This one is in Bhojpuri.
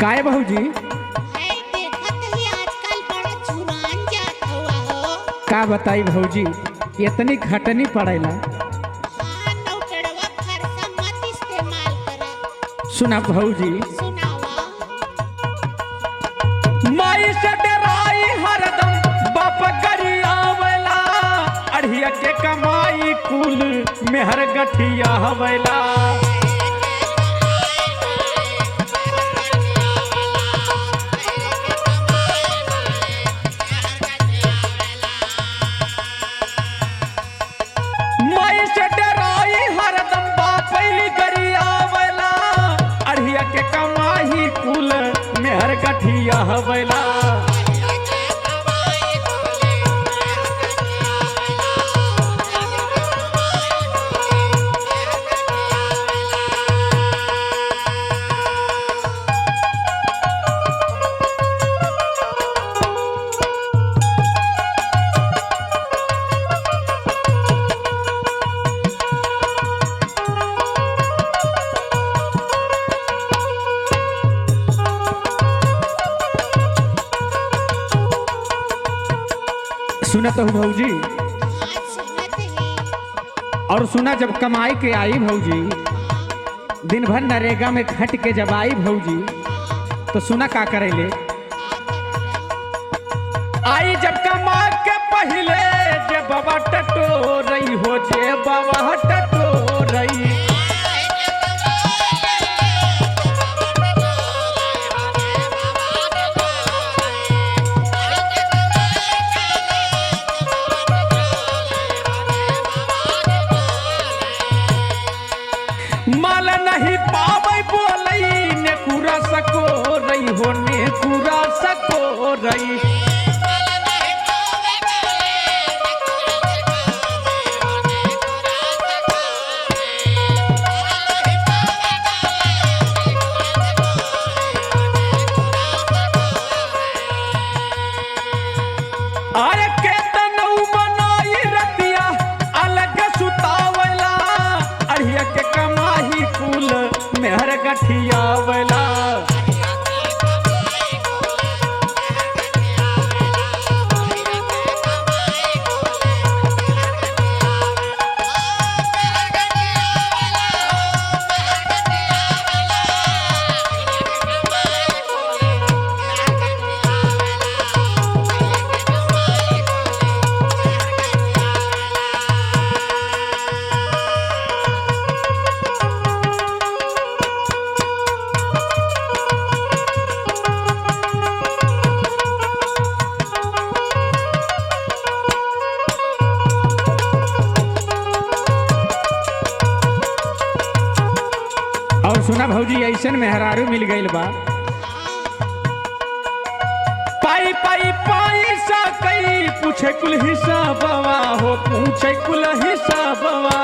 काय भौजी है देखत ही आजकल बड़ा झुरान जात हुआ हो। का बताई भौजी इतनी खटनी पड़ेला। हाँ नौटड़वा फरसा मत इस्तेमाल करा। सुना भौजी सुनावा। माई से डराई हरदम बाप गरियावला अढ़िया के कमाई कुल मेहर गठिया हवला। माई से डराई हरदम बाप गरियावला अढ़िया के कमाई कुल मेहर गठिया हवला। सुनत हो भौजी हाँ सुनत ही। और सुना जब कमाई के आई भौजी दिन भर नरेगा में खट के जब आई भौजी तो सुना का करेले आई जब कमा के पहले जे बाबा टटो रही हो जे बाबा टटो रही। माल नहीं पावे बोलई ने कुरा सको रही हो ने कुरा सको रही। अरे केतन मनाई रतिया अलग सुतावला अढ़िया के कमाही कुल मेहर गठियावला। और सुना भौजी ऐसन मेहरारू मिल गईल बा पाई पाई पैसा कई पूछे कुल हिसाबवा हो पूछे कुल हिसाबवा।